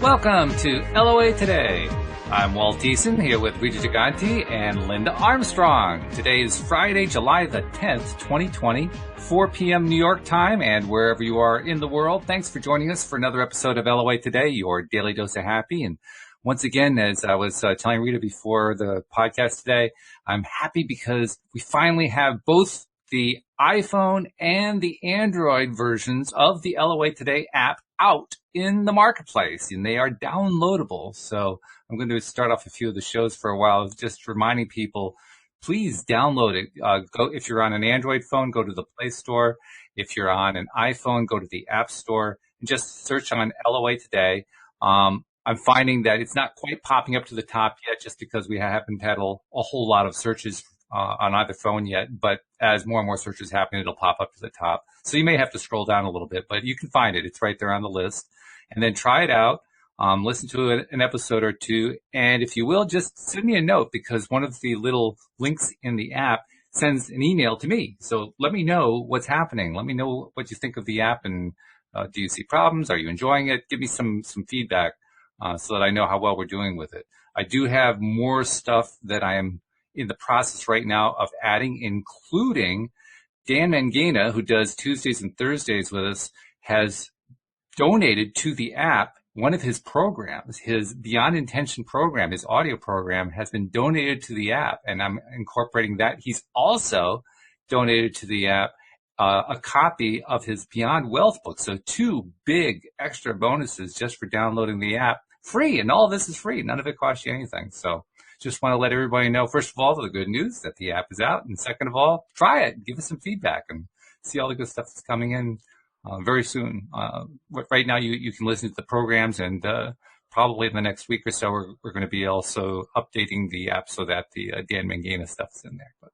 Welcome to LOA Today. I'm Walt Thiessen here with Rita Giganti and Linda Armstrong. Today is Friday, July the 10th, 2020, 4 p.m. New York time, and wherever you are in the world, thanks for joining us for another episode of LOA Today, your daily dose of happy. And once again, as I was telling Rita before the podcast today, I'm happy because we finally have both the iPhone and the Android versions of the LOA Today app out in the marketplace, and they are downloadable. So I'm going to start off a few of the shows for a while, just reminding people, please download it. Go if you're on an Android phone, go to the Play Store. If you're on an iPhone, go to the App Store and just search on LOA Today. I'm finding that it's not quite popping up to the top yet, just because we haven't had a whole lot of searches on either phone yet. But as more and more searches happen, it'll pop up to the top. So you may have to scroll down a little bit, but you can find it. It's right there on the list. And then try it out. Listen to an episode or two. And if you will, just send me a note, because one of the little links in the app sends an email to me. So let me know what's happening. Let me know what you think of the app, and do you see problems? Are you enjoying it? Give me some feedback so that I know how well we're doing with it. I do have more stuff that I am in the process right now of adding, including Dan Mangena, who does Tuesdays and Thursdays with us, has donated to the app one of his programs, his Beyond Intention program, his audio program, has been donated to the app, and I'm incorporating that. He's also donated to the app a copy of his Beyond Wealth book. So 2 big extra bonuses just for downloading the app, free, and all of this is free. None of it costs you anything. So just want to let everybody know, first of all, the good news that the app is out, and second of all, try it, give us some feedback, and see all the good stuff that's coming in very soon. Right now, you can listen to the programs, and probably in the next week or so, we're going to be also updating the app so that the Dan Mangena stuff's in there. But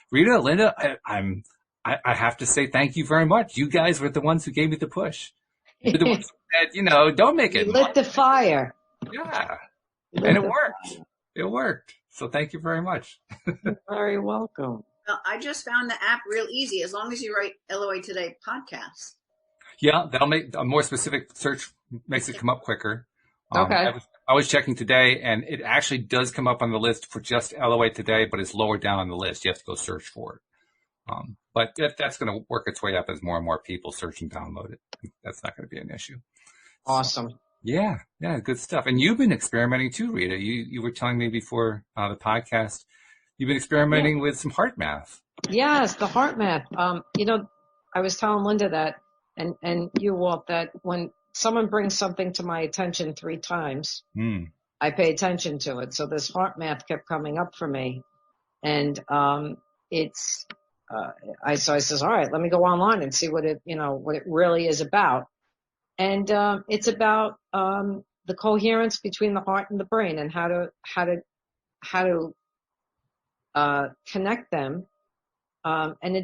Rita, Linda, I have to say thank you very much. You guys were the ones who gave me the push. You're the ones who said, don't make it. You lit the fire. Yeah, and it worked. It worked. So thank you very much. You're very welcome. Well, I just found the app real easy, as long as you write LOA Today podcast. Yeah, that'll make a more specific search, makes it come up quicker. Okay. I was checking today, and it actually does come up on the list for just LOA Today, but it's lower down on the list. You have to go search for it. But that's going to work its way up as more and more people search and download it. That's not going to be an issue. Awesome. Yeah, good stuff. And you've been experimenting too, Rita. You were telling me before the podcast, you've been experimenting with some heart math. Yes, the heart math. I was telling Linda that, and you, Walt, that when someone brings something to my attention 3 times, I pay attention to it. So this heart math kept coming up for me, and I says, all right, let me go online and see what it really is about. And it's about the coherence between the heart and the brain, and how to connect them. And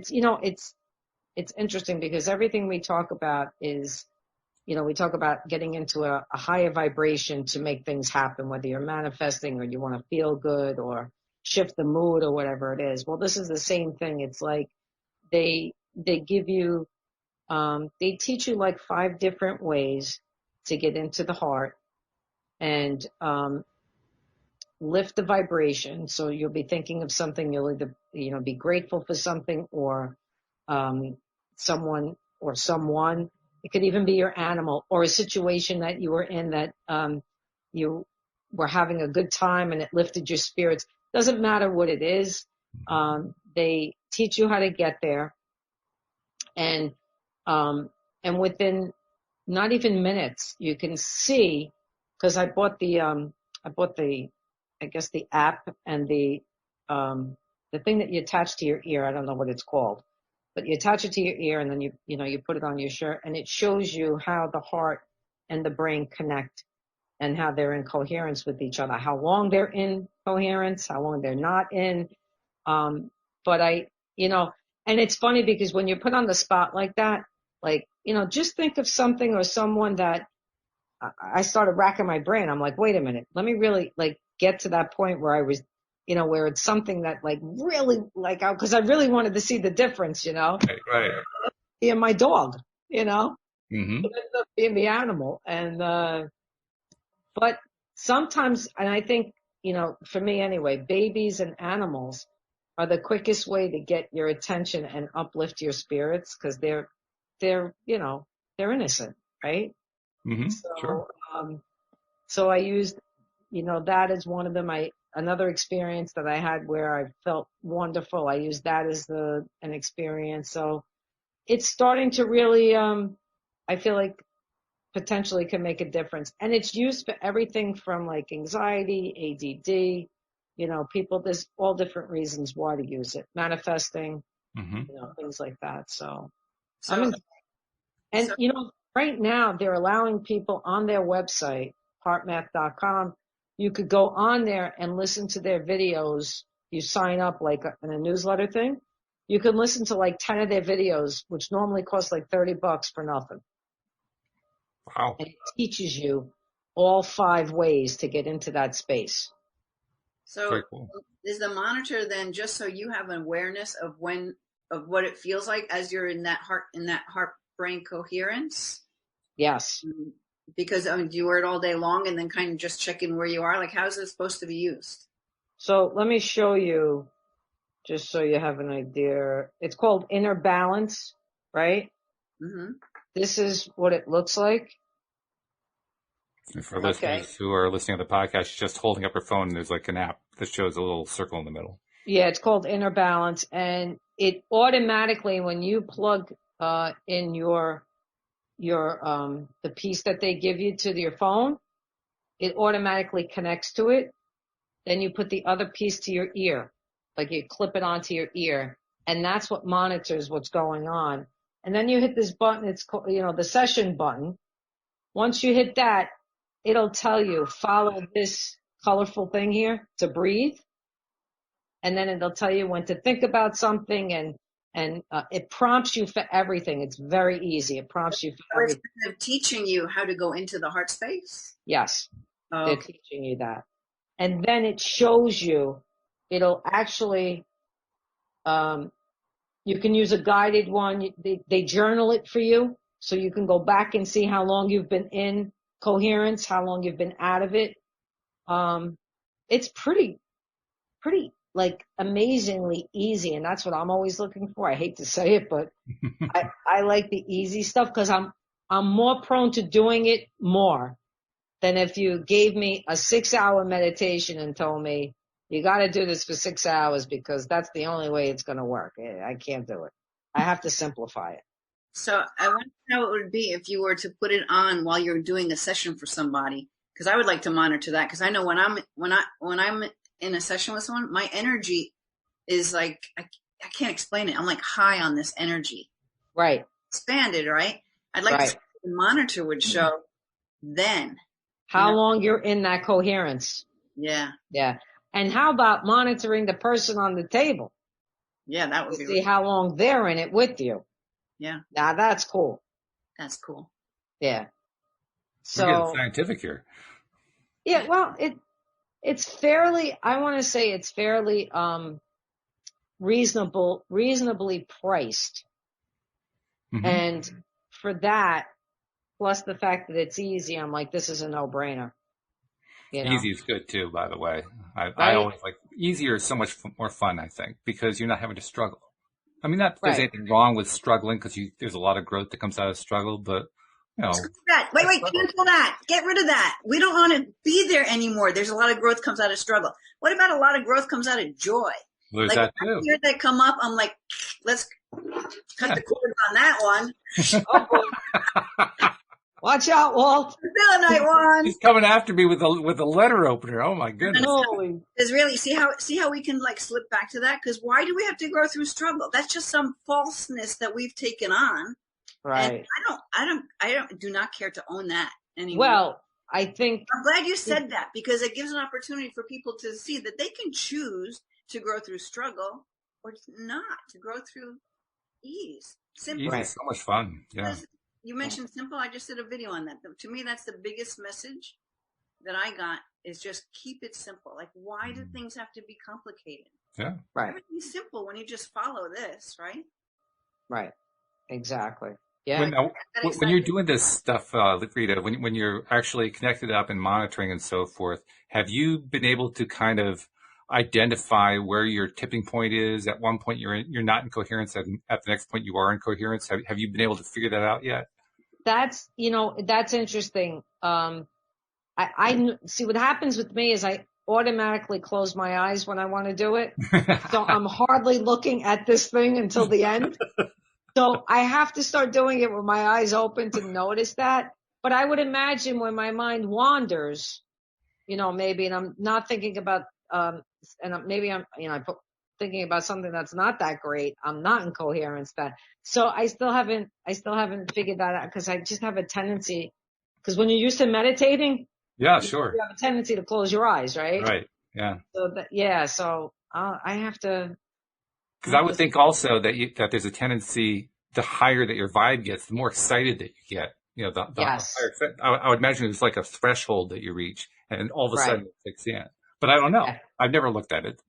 it's interesting, because everything we talk about is, we talk about getting into a higher vibration to make things happen, whether you're manifesting or you want to feel good or shift the mood or whatever it is. Well, this is the same thing. It's like they give you, they teach you like 5 different ways to get into the heart and lift the vibration. So you'll be thinking of something, you'll either be grateful for something, or someone or someone. It could even be your animal, or a situation that you were in that you were having a good time and it lifted your spirits. Doesn't matter what it is. They teach you how to get there, and within not even minutes, you can see, because I bought the app and the thing that you attach to your ear. I don't know what it's called, but you attach it to your ear, and then you put it on your shirt, and it shows you how the heart and the brain connect, and how they're in coherence with each other, how long they're in coherence, how long they're not in. But and it's funny, because when you're put on the spot like that, just think of something or someone that I started racking my brain. I'm like, wait a minute, let me really get to that point where I was, where it's something that really because I really wanted to see the difference, Right. Being my dog, Mm-hmm. It ended up being the animal. And, But sometimes, and I think, for me anyway, babies and animals are the quickest way to get your attention and uplift your spirits because they're innocent, right? Mm-hmm. Sure. So I used, that as one of them. Another experience that I had where I felt wonderful. I used that as an experience. So it's starting to really, I feel like potentially can make a difference. And it's used for everything from like anxiety, ADD, people, there's all different reasons why to use it. Manifesting, Mm-hmm. things like that. So So, and so right now they're allowing people on their website, heartmath.com, you could go on there and listen to their videos. You sign up like in a newsletter thing. You can listen to like 10 of their videos, which normally costs like $30 for nothing. Wow. And it teaches you all 5 ways to get into that space. So Very cool. is the monitor then just so you have an awareness of what it feels like as you're in that heart brain coherence? Yes. Because do you wear it all day long and then kind of just check in where you are? Like, how is it supposed to be used? So let me show you, just so you have an idea. It's called Inner Balance, right? Mm-hmm. This is what it looks like. For listeners who are listening to the podcast, she's just holding up her phone and there's like an app that shows a little circle in the middle. Yeah, it's called Inner Balance, and it automatically, when you plug in the piece that they give you to your phone, it automatically connects to it. Then you put the other piece to your ear, like you clip it onto your ear, and that's what monitors what's going on. And then you hit this button, it's called, the session button. Once you hit that, it'll tell you, follow this colorful thing here to breathe. And then it'll tell you when to think about something, and it prompts you for everything. It's very easy. It prompts you for everything. It's kind of teaching you how to go into the heart space? Yes, Oh, they're teaching you that. And then it shows you, it'll actually, you can use a guided one. They journal it for you, so you can go back and see how long you've been in coherence, how long you've been out of it. It's pretty like amazingly easy, and that's what I'm always looking for. I hate to say it, but I like the easy stuff because I'm more prone to doing it more than if you gave me a 6-hour meditation and told me you got to do this for 6 hours because that's the only way it's going to work. I can't do it. I have to simplify it. So I wonder how it would be if you were to put it on while you're doing a session for somebody, because I would like to monitor that, because I know when I'm in a session with someone, my energy is like, I can't explain it. I'm like high on this energy. Right. Expanded, right? I'd like to see what the monitor would show then. How long you're in that coherence. Yeah. Yeah. And how about monitoring the person on the table? Yeah, that would be see how long they're in it with you. Yeah. Now that's cool. That's cool. Yeah. So we're getting scientific here. Yeah, well, it's fairly, I want to say it's fairly reasonably priced. Mm-hmm. And for that, plus the fact that it's easy, I'm like, this is a no-brainer. Easy is good too, by the way. I always like easier is so much more fun, I think, because you're not having to struggle. I mean, not that there's anything wrong with struggling, because there's a lot of growth that comes out of struggle, but Wait, cancel that. Get rid of that. We don't want to be there anymore. There's a lot of growth comes out of struggle. What about a lot of growth comes out of joy? There's like, that too. I hear that come up, I'm like, let's cut the cord on that one. Oh boy. Watch out, Walt. Night one. He's coming after me with a letter opener. Oh my goodness. Is really see how we can like slip back to that? Because why do we have to go through struggle? That's just some falseness that we've taken on. Right. And I do not care to own that anymore. Well, I think I'm glad you said that, because it gives an opportunity for people to see that they can choose to grow through struggle or not, to grow through ease. Simple. Ease is so much fun. Yeah. You mentioned simple. I just did a video on that. To me, that's the biggest message that I got, is just keep it simple. Like, why do things have to be complicated? Yeah. Right. Everything's simple when you just follow this, right? Right. Exactly. Yeah. When now, That when you're excited. doing this stuff, Rita, when you're actually connected up and monitoring and so forth, have you been able to kind of identify where your tipping point is? At one point you're not in coherence, and at the next point you are in coherence. Have you been able to figure that out yet? That's, that's interesting. I see what happens with me is I automatically close my eyes when I want to do it. So I'm hardly looking at this thing until the end. So I have to start doing it with my eyes open to notice that. But I would imagine when my mind wanders, maybe, and I'm not thinking about, maybe I'm, thinking about something that's not that great. I'm not in coherence then. So I still haven't figured that out because I just have a tendency, because when you're used to meditating, Yeah, you sure. have a tendency to close your eyes, right? Right. Yeah. So so I have to, Because I would think also that there's a tendency, the higher that your vibe gets, the more excited that you get. The yes, higher. I would imagine it's like a threshold that you reach, and all of a right. sudden it kicks in. But I don't know. Yeah. I've never looked at it.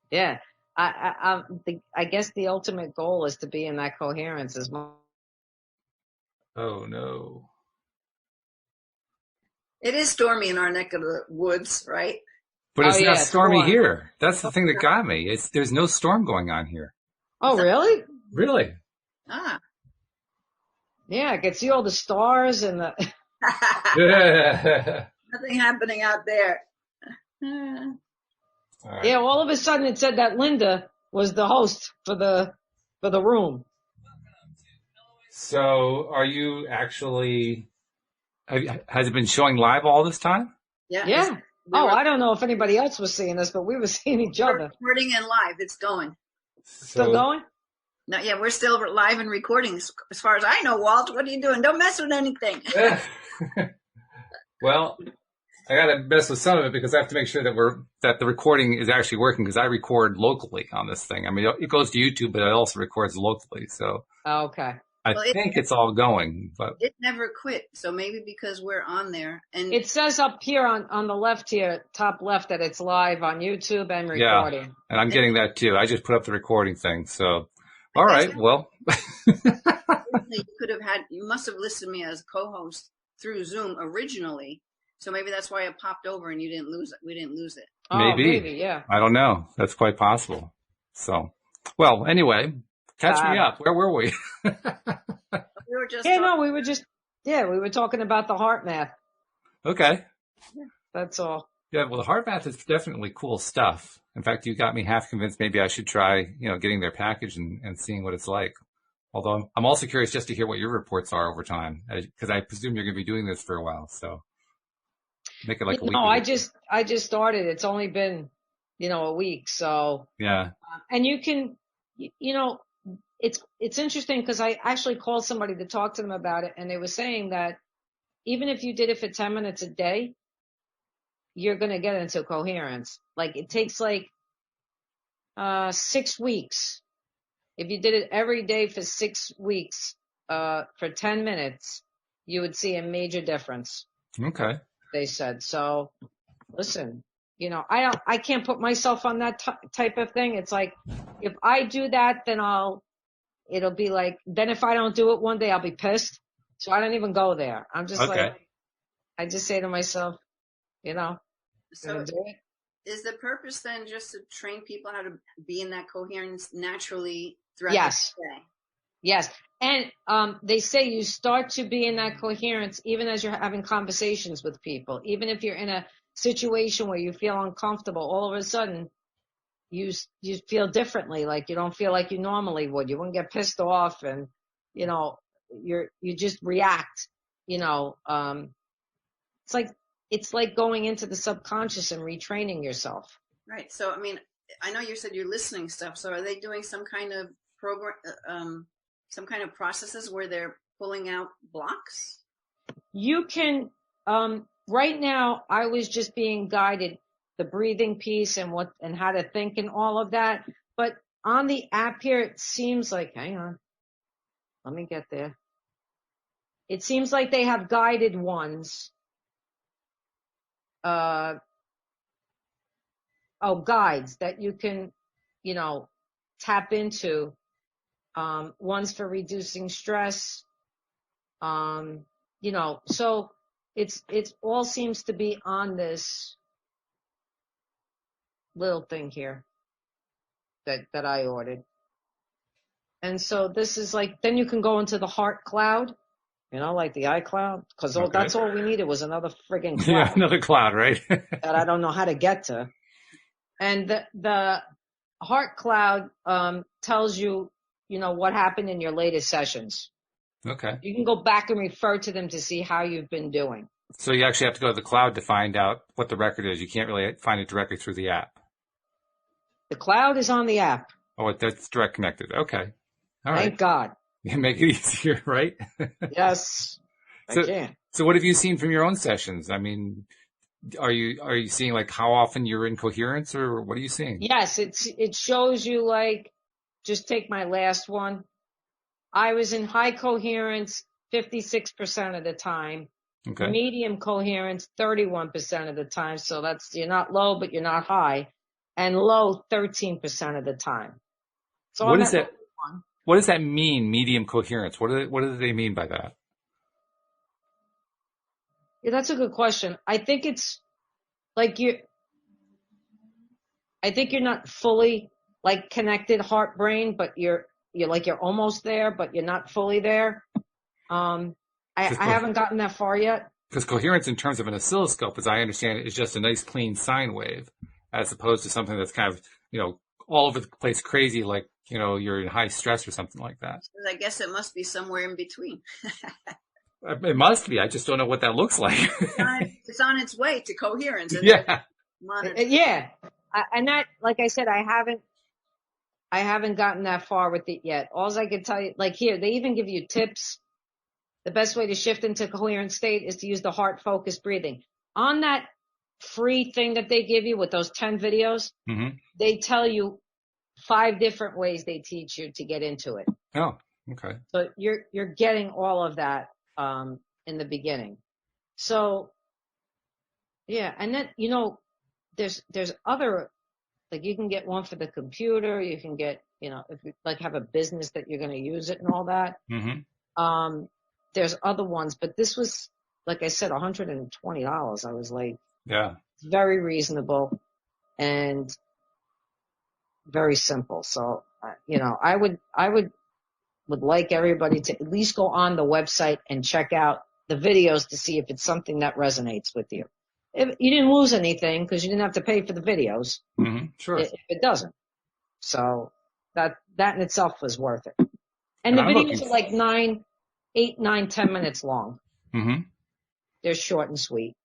Yeah. I guess the ultimate goal is to be in that coherence as much. Oh no. It is stormy in our neck of the woods, right? But Oh it's not yeah, it's stormy storm. here. That's the thing that got me. There's no storm going on here. Oh really? Really? Ah. Yeah, I can see all the stars and the. Yeah. Nothing happening out there. All right. Yeah, all of a sudden it said that Linda was the host for the room. So, are you actually? Has it been showing live all this time? Yeah. Yeah. We were I don't know if anybody else was seeing us, but we were seeing each other. recording and live. It's going. Still So, going? No, yeah, we're still live and recording. As far as I know, Walt, what are you doing? Don't mess with anything. well, I got to mess with some of it because I have to make sure that the recording is actually working because I record locally on this thing. I mean, it goes to YouTube, but it also records locally. So Okay. I think it's all going, but it never quit. So maybe because we're on there, and It says up here on the left here, top left, that it's live on YouTube and yeah, recording. and I'm getting that too. I just put up the recording thing. So, I all guess right, well, you must have listed me as co-host through Zoom originally. So maybe that's why it popped over and you didn't lose it. We didn't lose it. Oh, maybe. maybe, yeah. I don't know. That's quite possible. So, well, anyway, catch me up. Where were we? We were just Yeah, no, we were talking about the heart math. Okay. That's all. Yeah, well, the heart math is definitely cool stuff. In fact, you got me half convinced maybe I should try, getting their package and seeing what it's like. Although I'm also curious just to hear what your reports are over time, because I presume you're going to be doing this for a while. So make it like a week. No, I just started. It's only been, a week. So yeah. And you can, it's interesting because I actually called somebody to talk to them about it, and they were saying that even if you did it for 10 minutes a day, you're going to get into coherence. Like it takes 6 weeks. If you did it every day for 6 weeks, for 10 minutes, you would see a major difference. Okay. They said. So listen, I can't put myself on that type of thing. It's like, if I do that, then it'll be like, then if I don't do it one day, I'll be pissed. So I don't even go there. I'm just I just say to myself, So do it. is the purpose then just to train people how to be in that coherence naturally throughout Yes. the day? Yes. And they say you start to be in that coherence even as you're having conversations with people. Even if you're in a situation where you feel uncomfortable, all of a sudden you feel differently. Like you don't feel like you normally would. You wouldn't get pissed off, and you just react. It's like going into the subconscious and retraining yourself. Right. So I mean, I know you said you're listening stuff. So are they doing some kind of program, some kind of processes where they're pulling out blocks? You can, right now I was just being guided, the breathing piece and how to think and all of that. But on the app here, it seems like, hang on, let me get there. It seems like they have guided ones. Guides that you can, tap into. One's for reducing stress. So it's all seems to be on this little thing here that I ordered. And so this is like, then you can go into the heart cloud, like the iCloud, because that's all we needed was another friggin' cloud. Yeah, another cloud, right? that I don't know how to get to. And the heart cloud tells you, what happened in your latest sessions. Okay. You can go back and refer to them to see how you've been doing. So you actually have to go to the cloud to find out what the record is. You can't really find it directly through the app. The cloud is on the app. Oh, that's direct connected. Okay. All right. Thank God. You make it easier, right? Yes, I can. So what have you seen from your own sessions? I mean, are you seeing like how often you're in coherence, or what are you seeing? Yes, it shows you, like, just take my last one. I was in high coherence 56% of the time. Okay. Medium coherence 31% of the time. So you're not low, but you're not high. And low 13% of the time. So what is that? What does that mean? Medium coherence. What do they mean by that? Yeah, that's a good question. I think it's like I think you're not fully like connected heart brain, but you're almost there, but you're not fully there. I haven't gotten that far yet. Because coherence in terms of an oscilloscope, as I understand it, is just a nice clean sine wave, as opposed to something that's kind of, all over the place crazy, like, you're in high stress or something like that. I guess it must be somewhere in between. It must be. I just don't know what that looks like. It's on its way to coherence. Yeah. Yeah. And that, like I said, I haven't gotten that far with it yet. All I can tell you, like here, they even give you tips. The best way to shift into coherent state is to use the heart focused breathing. On that free thing that they give you with those 10 videos, they tell you 5 different ways they teach you to get into it. Oh, okay. So you're getting all of that in the beginning. So yeah, and then there's other, like, you can get one for the computer. You can get, if you like have a business that you're going to use it and all that. There's other ones, but this was, like I said, $120. I was like, yeah, it's very reasonable and very simple. So, I would like everybody to at least go on the website and check out the videos to see if it's something that resonates with you. If you didn't lose anything because you didn't have to pay for the videos. Sure. If it doesn't. So that in itself was worth it. And the videos are like 8, 9, 10 minutes long. They're short and sweet.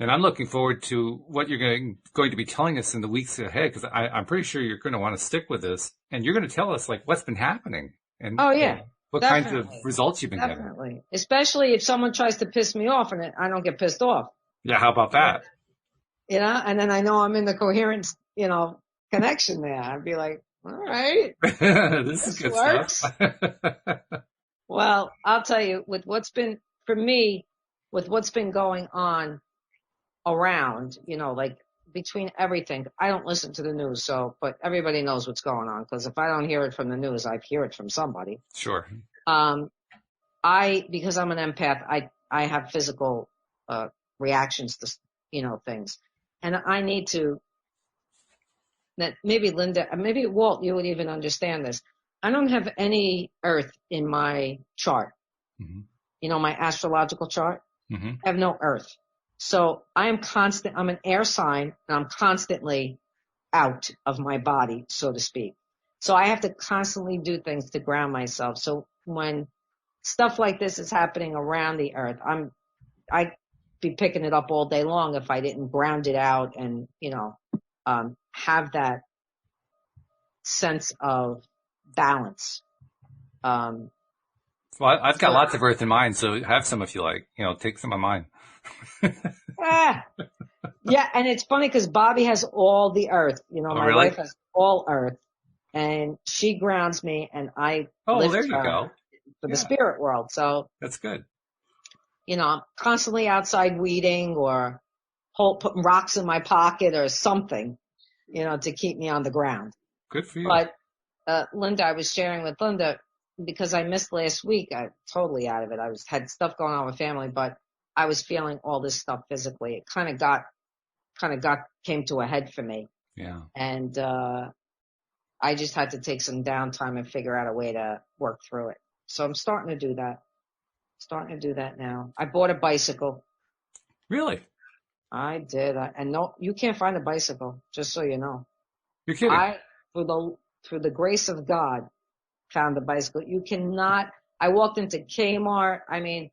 And I'm looking forward to what you're going to be telling us in the weeks ahead, because I'm pretty sure you're going to want to stick with this, and you're going to tell us like what's been happening and what kinds of results you've been getting. Especially if someone tries to piss me off and I don't get pissed off. Yeah, how about that? And then I know I'm in the coherence, connection there. I'd be like, all right, this is good works. stuff. Well, I'll tell you, with what's been going on around, like between everything, I don't listen to the news, but everybody knows what's going on, because if I don't hear it from the news, I hear it from somebody. Sure. Because I'm an empath, I have physical reactions to, things. And I need to, that maybe Linda, maybe Walt, you would even understand this. I don't have any earth in my chart. My astrological chart. I have no earth. So I'm an air sign, and I'm constantly out of my body, so to speak. So I have to constantly do things to ground myself. So when stuff like this is happening around the earth, I'd be picking it up all day long if I didn't ground it out and, have that sense of balance. Well, I've got lots of earth in mine, so have some if you like. Take some of mine. Yeah, and it's funny because Bobby has all the earth. My wife has all earth, and she grounds me, and I lift there you her go. For the spirit world. So that's good. I'm constantly outside weeding or putting rocks in my pocket or something, to keep me on the ground. Good for you. But Linda, I was sharing with Linda, because I missed last week, I totally out of it. Had stuff going on with family, but I was feeling all this stuff physically. It came to a head for me. Yeah. And, I just had to take some downtime and figure out a way to work through it. So I'm starting to do that now. I bought a bicycle. Really? I did. And no, you can't find a bicycle, just so you know. You're kidding. Through the grace of God, found a bicycle. You cannot. I walked into Kmart. I mean,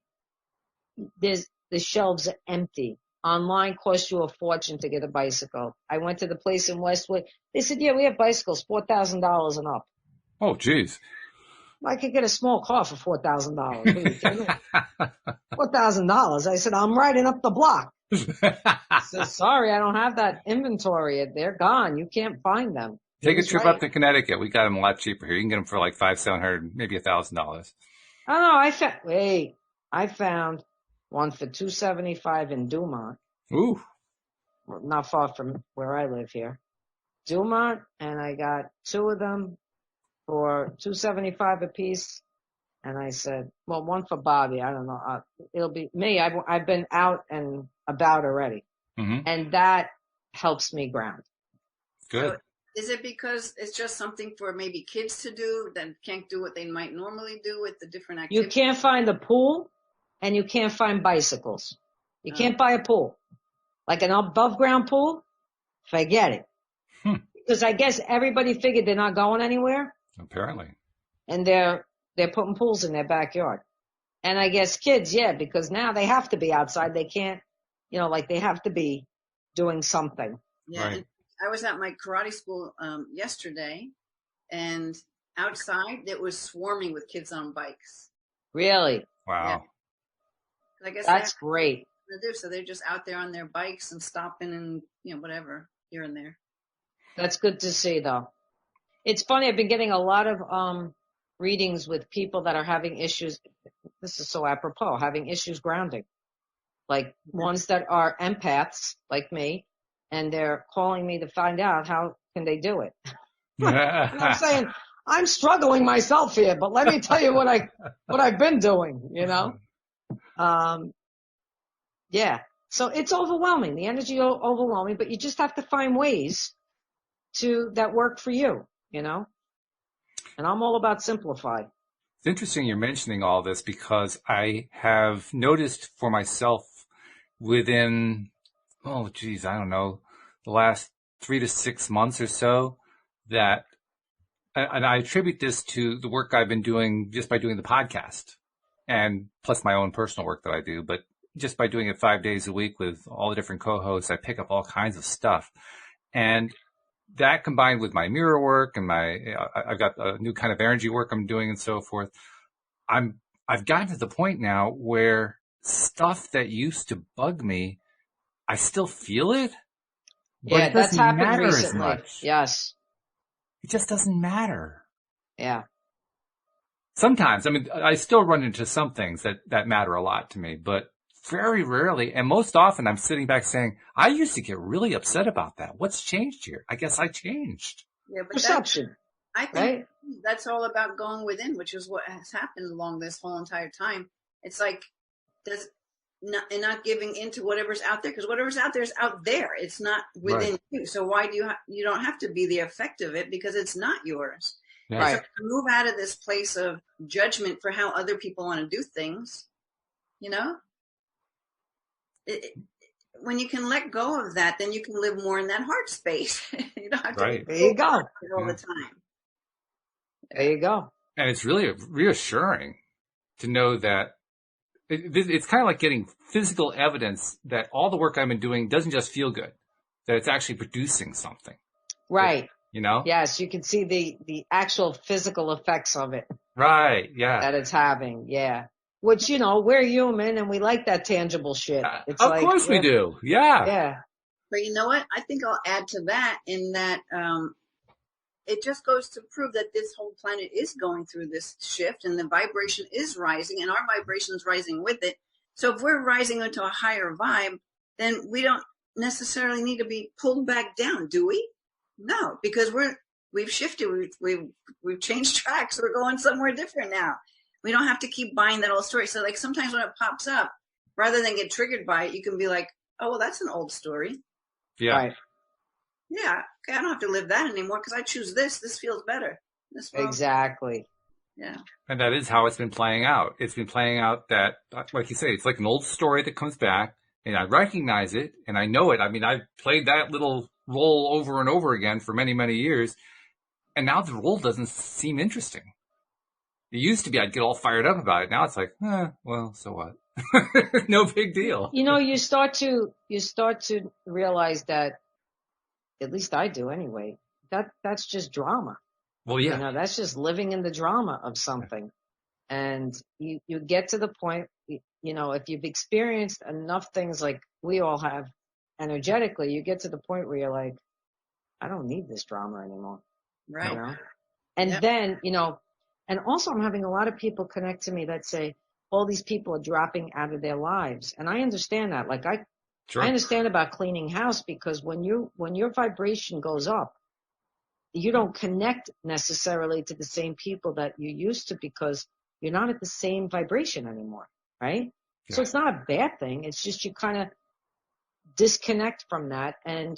the shelves are empty. Online costs you a fortune to get a bicycle. I went to the place in Westwood. They said, yeah, we have bicycles, $4,000 and up. Oh, geez. I could get a small car for $4,000. $4,000. I said, I'm riding up the block. I said, sorry, I don't have that inventory. They're gone. You can't find them. Take a trip up to Connecticut. We got them a lot cheaper here. You can get them for like $500, $700, maybe $1,000. Oh, no, I found one for $275 in Dumont. Ooh. Not far from where I live here. Dumont, and I got two of them for $275 a piece. And I said, well, one for Bobby. I don't know. It'll be me. I've been out and about already. Mm-hmm. And that helps me ground. Good. So is it because it's just something for maybe kids to do that can't do what they might normally do with the different activities? You can't find a pool and you can't find bicycles. You can't buy a pool. Like an above ground pool, forget it. Because I guess everybody figured they're not going anywhere. Apparently. And they're putting pools in their backyard. And I guess kids, yeah, because now they have to be outside. They can't, like they have to be doing something. Yeah. Right. I was at my karate school yesterday, and outside it was swarming with kids on bikes. Really? Wow. Yeah. I guess that's great. To do, so they're just out there on their bikes and stopping and whatever here and there. That's good to see, though. It's funny. I've been getting a lot of readings with people that are having issues. This is so apropos, having issues grounding, like ones that are empaths like me, and they're calling me to find out how can they do it. And I'm saying I'm struggling myself here, but let me tell you what I've been doing. Yeah. So it's overwhelming. The energy overwhelming, but you just have to find ways that work for you, And I'm all about simplify. It's interesting you're mentioning all this because I have noticed for myself within, I don't know, the last 3 to 6 months or so that, and I attribute this to the work I've been doing just by doing the podcast and plus my own personal work that I do, but just by doing it 5 days a week with all the different co-hosts, I pick up all kinds of stuff. And that combined with my mirror work and I've got a new kind of energy work I'm doing and so forth. I've gotten to the point now where stuff that used to bug me, I still feel it. But yeah, it that's happened matter recently. as much. Yes. It just doesn't matter. Yeah. Sometimes, I still run into some things that matter a lot to me, but very rarely, and most often I'm sitting back saying, I used to get really upset about that. What's changed here? I guess I changed. Yeah, but Perception. I think that's all about going within, which is what has happened along this whole entire time. It's like, not giving into whatever's out there, because whatever's out there is out there. It's not within you. So why do you don't have to be the effect of it because it's not yours. Yeah. Right. So move out of this place of judgment for how other people want to do things, when you can let go of that, then you can live more in that heart space. You don't have to Right. There you go. all the time. There you go. And it's really reassuring to know that it's kind of like getting physical evidence that all the work I've been doing doesn't just feel good, that it's actually producing something. Right. Yes, you can see the actual physical effects of it. Right. Yeah. That it's having. Yeah. Which, we're human and we like that tangible shit. It's of course we do. Yeah. Yeah. But you know what? I think I'll add to that in that it just goes to prove that this whole planet is going through this shift and the vibration is rising and our vibration is rising with it. So if we're rising into a higher vibe, then we don't necessarily need to be pulled back down, do we? No, because we've shifted. We've changed tracks. We're going somewhere different now. We don't have to keep buying that old story. So like sometimes when it pops up, rather than get triggered by it, you can be like, oh, well, that's an old story. Yeah. Right. Yeah. Okay. I don't have to live that anymore because I choose this. This feels better. This feels Exactly. Yeah. And that is how it's been playing out. It's been playing out that, like you say, it's like an old story that comes back, and I recognize it and I know it. I mean, I've played that little role over and over again for many, many years. And now the role doesn't seem interesting. It used to be I'd get all fired up about it. Now it's like, well, so what? No big deal. You know, you start to realize that, at least I do anyway, that's just drama. Well, yeah. You know, that's just living in the drama of something. And you get to the point, you know, if you've experienced enough things like we all have energetically, you get to the point where you're like, I don't need this drama anymore. Right. You know? And then, you know, and also I'm having a lot of people connect to me that say, all these people are dropping out of their lives. And I understand that. Like I understand about cleaning house, because when your vibration goes up, you don't connect necessarily to the same people that you used to, because you're not at the same vibration anymore. Right. Yeah. So it's not a bad thing. It's just you kind of disconnect from that, and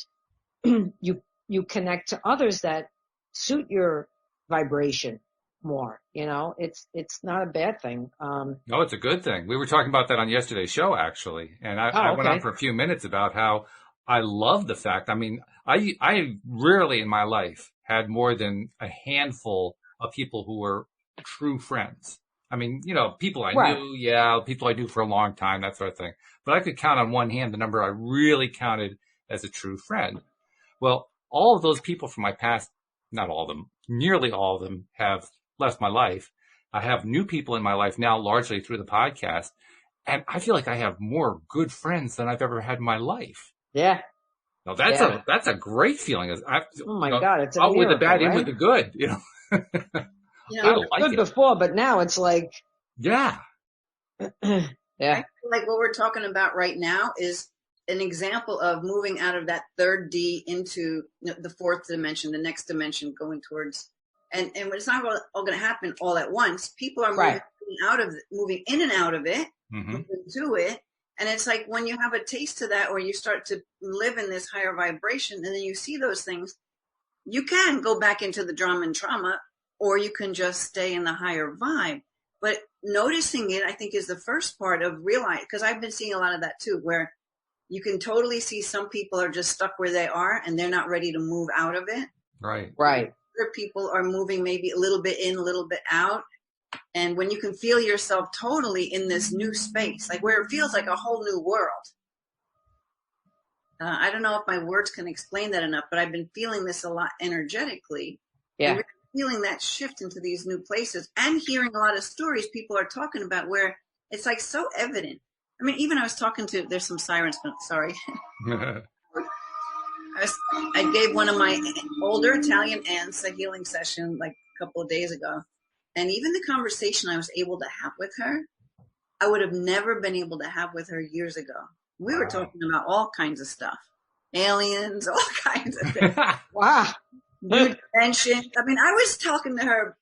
you connect to others that suit your vibration more. You know, it's not a bad thing. No, it's a good thing. We were talking about that on yesterday's show, actually. And I went on for a few minutes about how I love the fact, I mean, I rarely in my life had more than a handful of people who were true friends. I mean, you know, people I knew, people I knew for a long time, that sort of thing. But I could count on one hand the number I really counted as a true friend. Well, all of those people from my past, not all of them, nearly all of them have left my life. I have new people in my life now, largely through the podcast. And I feel like I have more good friends than I've ever had in my life. Yeah. Now that's a great feeling. Oh my God. It's a out miracle, with the bad, right? in with the good, you know. You know, it was good before, but now it's like, yeah. I feel like what we're talking about right now is an example of moving out of that third D into the fourth dimension, the next dimension, going towards, and it's not all going to happen all at once. People are moving in and out of it, moving to it. And it's like when you have a taste of that, or you start to live in this higher vibration, and then you see those things, you can go back into the drama and trauma, or you can just stay in the higher vibe. But noticing it, I think, is the first part of realizing, because I've been seeing a lot of that too, where you can totally see some people are just stuck where they are and they're not ready to move out of it. Right. Other people are moving maybe a little bit in, a little bit out. And when you can feel yourself totally in this new space, like where it feels like a whole new world. I don't know if my words can explain that enough, but I've been feeling this a lot energetically. Yeah. And feeling that shift into these new places, and hearing a lot of stories people are talking about where it's like so evident. I mean, even I was talking to, there's some sirens, sorry. I gave one of my older Italian aunts a healing session like a couple of days ago. And even the conversation I was able to have with her, I would have never been able to have with her years ago. We were talking about all kinds of stuff. Aliens, all kinds of things. Wow. New dimension. I mean, I was talking to her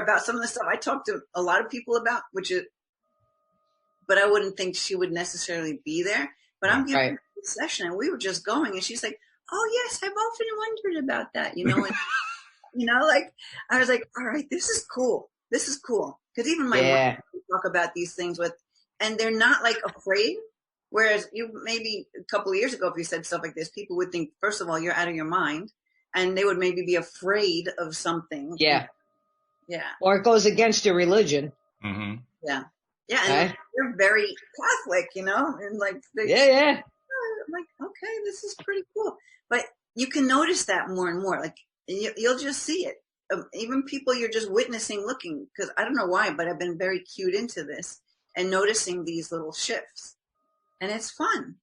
about some of the stuff I talked to a lot of people about, but I wouldn't think she would necessarily be there. But I'm giving her a session, and we were just going, and she's like, "Oh yes, I've often wondered about that," you know. And you know, like I was like, "All right, this is cool. This is cool." Because even my mom talk about these things with, and they're not like afraid. Whereas you maybe a couple of years ago, if you said stuff like this, people would think, first of all, you're out of your mind. And they would maybe be afraid of something. Yeah. Yeah. Or it goes against your religion. Mm-hmm. Yeah. Yeah. And they're very Catholic, you know, and like, yeah. I'm like, okay, this is pretty cool. But you can notice that more and more. Like, you'll just see it. Even people you're just witnessing, looking, because I don't know why, but I've been very cued into this and noticing these little shifts. And it's fun.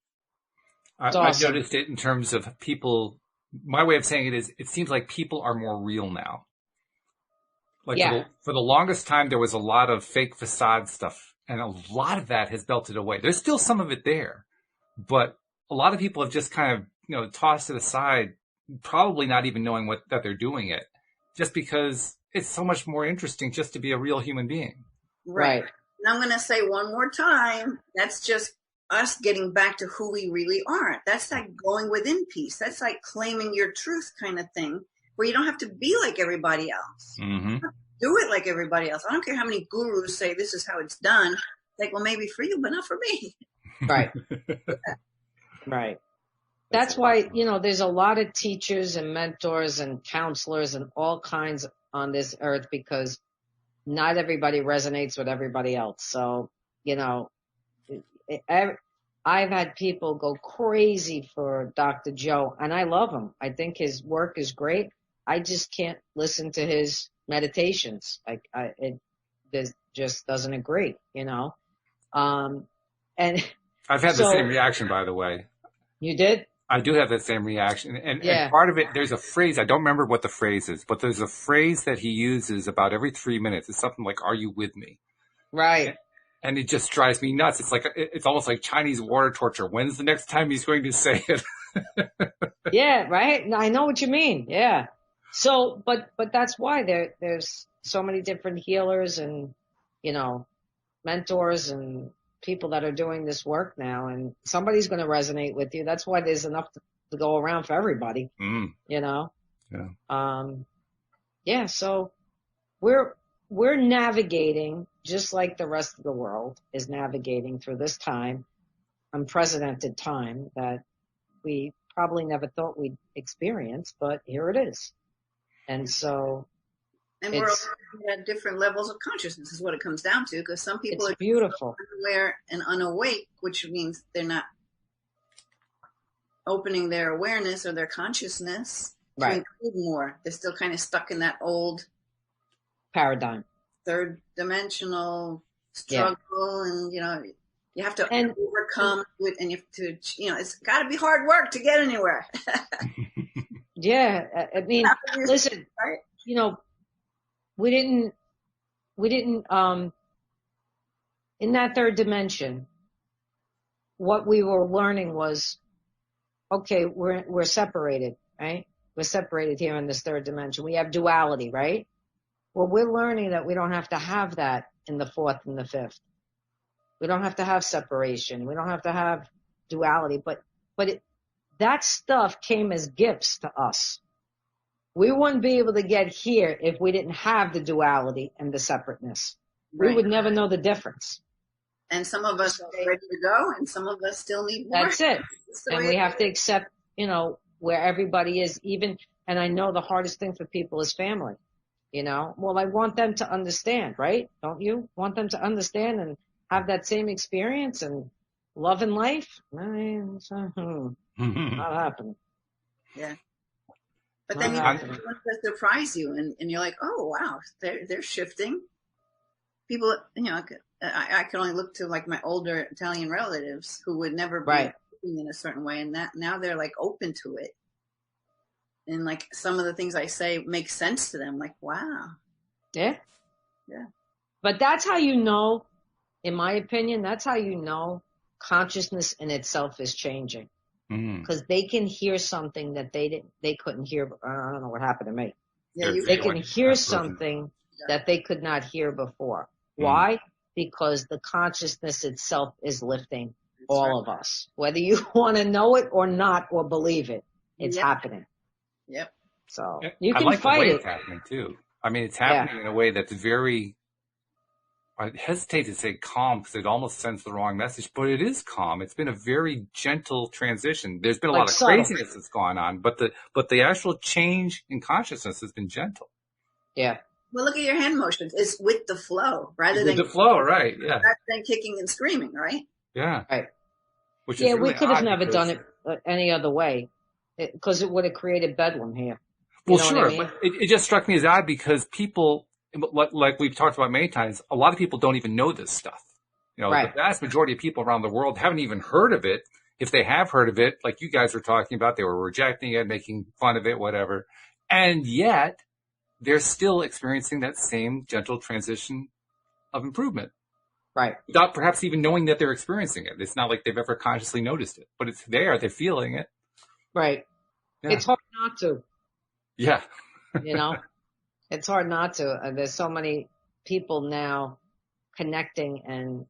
I've noticed it in terms of people. My way of saying it is, it seems like people are more real now. Like for the longest time, there was a lot of fake facade stuff, and a lot of that has melted away. There's still some of it there, but a lot of people have just kind of, tossed it aside, probably not even knowing that they're doing it. just because it's so much more interesting just to be a real human being. Right. And I'm going to say one more time, that's just us getting back to who we really are. That's like going within peace. That's like claiming your truth kind of thing, where you don't have to be like everybody else. Mm-hmm. Do it like everybody else. I don't care how many gurus say this is how it's done. Like, well, maybe for you, but not for me. Right. Right. That's why, there's a lot of teachers and mentors and counselors and all kinds on this earth, because not everybody resonates with everybody else. So, I've had people go crazy for Dr. Joe, and I love him. I think his work is great. I just can't listen to his meditations. It just doesn't agree, And I've had the same reaction, by the way. You did? I do have that same reaction. And part of it, there's a phrase, I don't remember what the phrase is, but there's a phrase that he uses about every 3 minutes. It's something like, "Are you with me?" Right. And it just drives me nuts. It's almost like Chinese water torture. When's the next time he's going to say it? Yeah, right. I know what you mean. Yeah. So, but that's why there's so many different healers and, mentors and people that are doing this work now, and somebody's going to resonate with you. That's why there's enough to go around for everybody, Yeah. So we're navigating just like the rest of the world is navigating through this time, unprecedented time that we probably never thought we'd experience, but here it is. And so, and we're at different levels of consciousness is what it comes down to, because some people are beautiful, unaware and unawake, which means they're not opening their awareness or their consciousness to include more. They're still kind of stuck in that old paradigm, third dimensional struggle, and you have to overcome it, and you have to, it's got to be hard work to get anywhere. Yeah, I mean, listen, right? We didn't, in that third dimension, what we were learning was, okay, we're separated, right? We're separated here in this third dimension. We have duality, right? Well, we're learning that we don't have to have that in the fourth and the fifth. We don't have to have separation. We don't have to have duality, but that stuff came as gifts to us. We wouldn't be able to get here if we didn't have the duality and the separateness. Right. We would never know the difference. And some of us are ready to go, and some of us still need more. That's it. And we have to accept, where everybody is, and I know the hardest thing for people is family. Well, I want them to understand, right? Don't you want them to understand and have that same experience and love in life? Not happening. Yeah. But then you surprise you, and you're like, oh wow, they're shifting. People, I can only look to like my older Italian relatives who would never be thinking in a certain way, and that now they're like open to it, and like some of the things I say make sense to them. Like, wow. Yeah. Yeah. But that's how in my opinion, that's how consciousness in itself is changing. Because they can hear something that they couldn't hear. I don't know what happened to me. Yeah, they can hear something that they could not hear before. Why? Because the consciousness itself is lifting all of us. Whether you want to know it or not or believe it, it's happening. Yep. So you can like fight the way it. It's happening too. I mean, it's happening in a way that's very, I hesitate to say calm because it almost sends the wrong message, but it is calm. It's been a very gentle transition. There's been a lot of craziness that's gone on, but the actual change in consciousness has been gentle. Yeah. Well, look at your hand motions. It's with the flow rather than the flow, right? Yeah. Rather than kicking and screaming, right? Yeah. Right. Which is really we could have never done it any other way, because it would have created bedlam here. Well, sure, but it just struck me as odd because people, like we've talked about many times, a lot of people don't even know this stuff. The vast majority of people around the world haven't even heard of it. If they have heard of it, like you guys were talking about, they were rejecting it, making fun of it, whatever. And yet they're still experiencing that same gentle transition of improvement. Right. Without perhaps even knowing that they're experiencing it. It's not like they've ever consciously noticed it, but it's there. They're feeling it. Right. Yeah. It's hard not to. Yeah. It's hard not to. There's so many people now connecting and,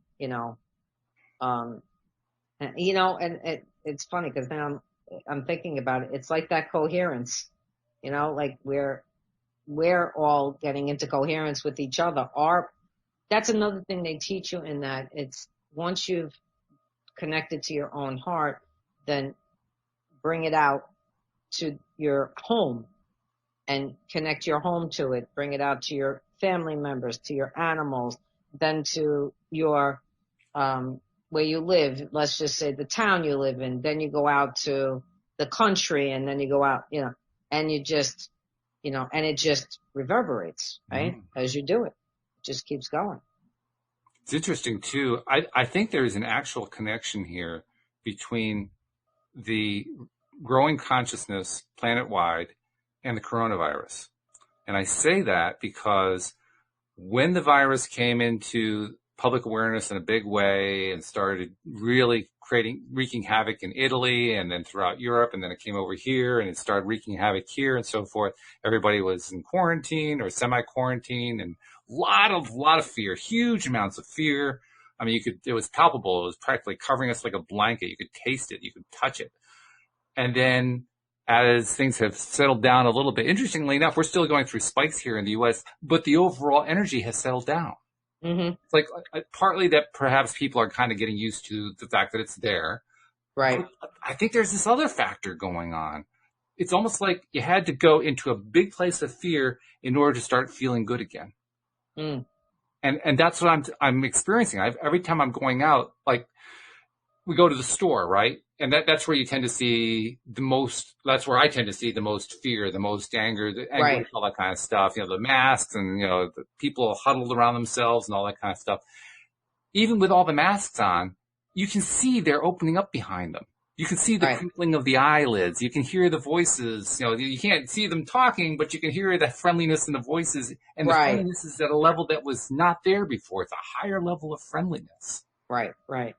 it's funny because now I'm thinking about it. It's like that coherence, like we're all getting into coherence with each other. That's another thing they teach you in that it's once you've connected to your own heart, then bring it out to your home and connect your home to it. Bring it out to your family members, to your animals, then to your, where you live. Let's just say the town you live in. Then you go out to the country and then you go out, and you just, and it just reverberates, right? As you do it. It just keeps going. It's interesting too. I think there is an actual connection here between the growing consciousness planet-wide and the coronavirus. And I say that because when the virus came into public awareness in a big way and started really wreaking havoc in Italy and then throughout Europe, and then it came over here and it started wreaking havoc here and so forth, everybody was in quarantine or semi-quarantine, and a lot of fear, huge amounts of fear. I mean, it was palpable. It was practically covering us like a blanket. You could taste it. You could touch it. And then as things have settled down a little bit, interestingly enough, we're still going through spikes here in the U.S., but the overall energy has settled down. Mm-hmm. It's like partly that perhaps people are kind of getting used to the fact that it's there. Right. But I think there's this other factor going on. It's almost like you had to go into a big place of fear in order to start feeling good again. Mm. And that's what I'm experiencing. Every time I'm going out, like we go to the store, right? And that's where you tend to see that's where I tend to see the most fear, the most anger, right. All that kind of stuff, the masks and, the people huddled around themselves and all that kind of stuff. Even with all the masks on, you can see they're opening up behind them. You can see the crinkling of the eyelids. You can hear the voices. You can't see them talking, but you can hear the friendliness in the voices. And the friendliness is at a level that was not there before. It's a higher level of friendliness. Right, right.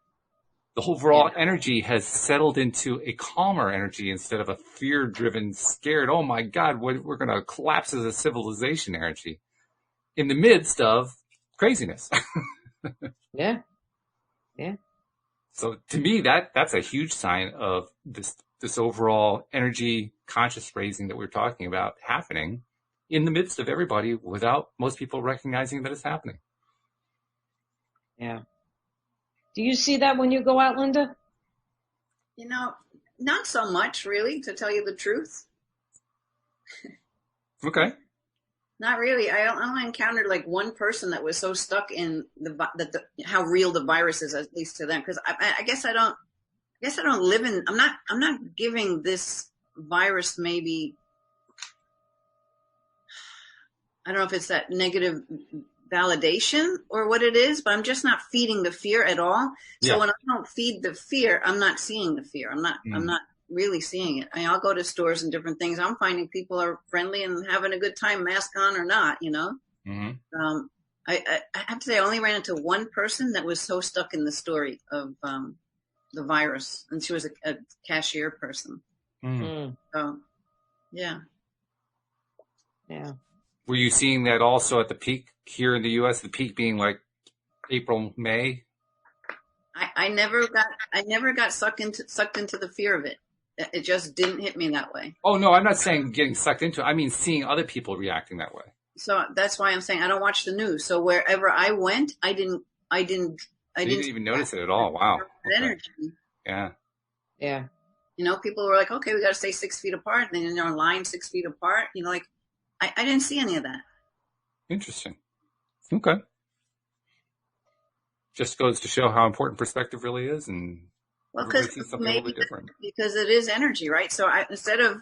The overall energy has settled into a calmer energy instead of a fear-driven, scared, oh my God, we're going to collapse as a civilization energy in the midst of craziness. Yeah. Yeah. So to me, that's a huge sign of this overall energy conscious raising that we're talking about happening in the midst of everybody without most people recognizing that it's happening. Yeah. Do you see that when you go out, Linda? Not so much, really, to tell you the truth. Okay. Not really. I only encountered like one person that was so stuck in how real the virus is, at least to them. Because I guess I don't live in. I'm not giving this virus maybe. I don't know if it's that negative validation or what it is, but I'm just not feeding the fear at all. So when I don't feed the fear, I'm not seeing the fear. I'm not really seeing it. I'll go to stores and different things. I'm finding people are friendly and having a good time, mask on or not, Mm-hmm. I have to say I only ran into one person that was so stuck in the story of the virus, and she was a cashier person. Mm-hmm. So, yeah. Yeah. Were you seeing that also at the peak here in the U.S., the peak being like April, May? I never got sucked into the fear of it. It just didn't hit me that way. Oh, no, I'm not saying getting sucked into it. I mean seeing other people reacting that way. So that's why I'm saying I don't watch the news. So wherever I went, I didn't even notice it at all. Wow. That energy. Yeah. Yeah. People were like, okay, we got to stay 6 feet apart. And then they're in line 6 feet apart. I didn't see any of that. Interesting. Okay. Just goes to show how important perspective really is, and because something a little bit different. Because it is energy, right? So instead of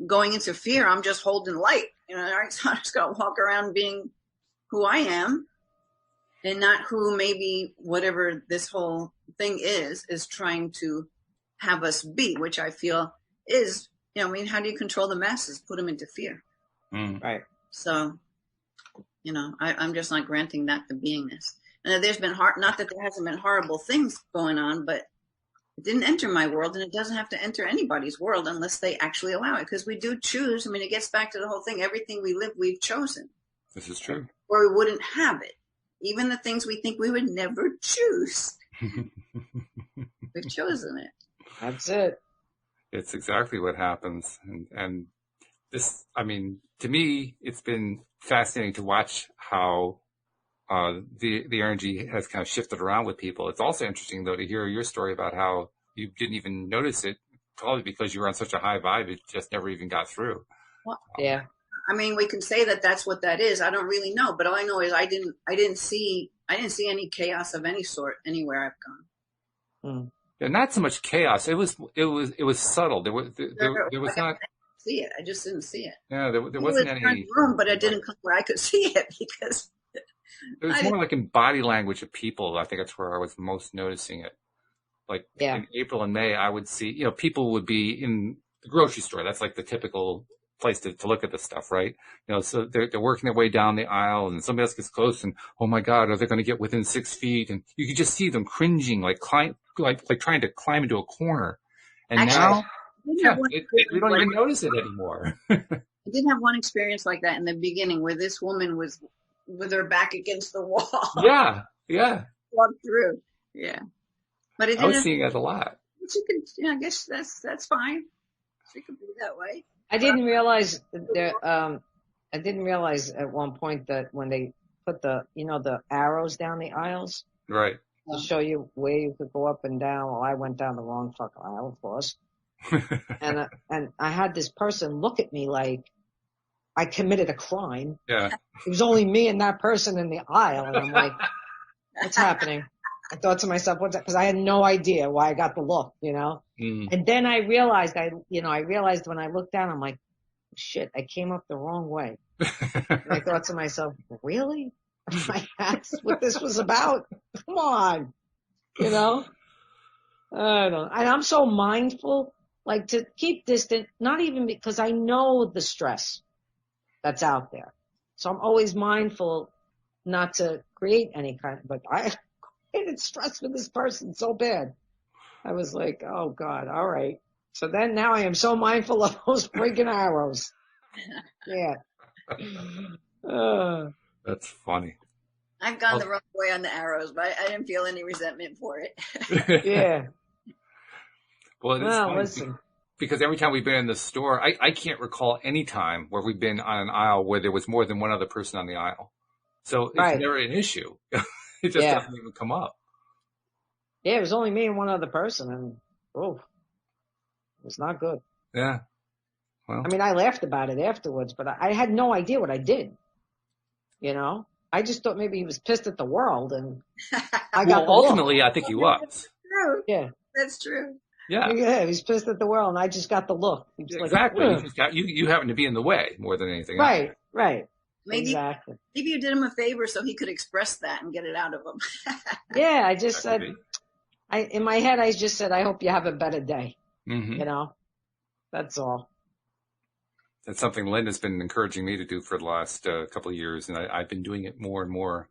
going into fear, I'm just holding light. Right? So I just got to walk around being who I am, and not who maybe whatever this whole thing is trying to have us be, which I feel is, how do you control the masses? Put them into fear. Mm. Right. So, I'm just not granting that the beingness. And there's been not that there hasn't been horrible things going on, but it didn't enter my world, and it doesn't have to enter anybody's world unless they actually allow it. Because we do choose. It gets back to the whole thing. Everything we live, we've chosen. This is true. Or we wouldn't have it. Even the things we think we would never choose. We've chosen it. That's it. It's exactly what happens. And this, I mean, to me, it's been fascinating to watch how the energy has kind of shifted around with people. It's also interesting, though, to hear your story about how you didn't even notice it, probably because you were on such a high vibe, it just never even got through. Well, Yeah. I mean, we can say that that's what that is. I don't really know, but all I know is I didn't see any chaos of any sort anywhere I've gone. Yeah, not so much chaos. It was subtle. There was not. See it. I just didn't see it. Yeah, there wasn't any room, but it didn't come where I could see it because it was more like in body language of people. I think that's where I was most noticing it. Like in April and May, I would see, people would be in the grocery store. That's like the typical place to look at this stuff, right? So they're working their way down the aisle and somebody else gets close and, oh my God, are they going to get within 6 feet? And you could just see them cringing, like trying to climb into a corner. And actually, now, we don't even notice it anymore. I did have one experience like that in the beginning where this woman was with her back against the wall. Yeah. Walked through. Yeah. But I was seeing it a lot. She could, I guess that's fine. She could be that way. I didn't realize I didn't realize at one point that when they put the arrows down the aisles, right, to show you where you could go up and down. Well, I went down the wrong fucking aisle, of course. and I had this person look at me like I committed a crime. Yeah. It was only me and that person in the aisle, and I'm like, what's happening? I thought to myself, what's that? Because I had no idea why I got the look, And then I realized, I realized when I looked down, I'm like, shit, I came up the wrong way. And I thought to myself, really? That's what this was about? Come on. I don't know. And I'm so mindful, like to keep distant, not even because I know the stress that's out there. So I'm always mindful not to create any kind of, but I created stress for this person so bad. I was like, oh God, all right. So then now I am so mindful of those freaking arrows. Yeah. That's funny. I've gone the wrong way on the arrows, but I didn't feel any resentment for it. Yeah. Well, listen. Because every time we've been in the store, I can't recall any time where we've been on an aisle where there was more than one other person on the aisle. So it's never an issue. It just doesn't even come up. Yeah, it was only me and one other person, and it was not good. Yeah. Well, I mean, I laughed about it afterwards, but I had no idea what I did. I just thought maybe he was pissed at the world, and I got the ultimately, look. I think he was. True. Yeah. That's true. Yeah, he's pissed at the world, and I just got the look. Exactly. Like, you happen to be in the way more than anything else. Right. Maybe you did him a favor so he could express that and get it out of him. Yeah, I just said, in my head, I just said, I hope you have a better day. Mm-hmm. That's all. That's something Linda's been encouraging me to do for the last couple of years, and I've been doing it more and more.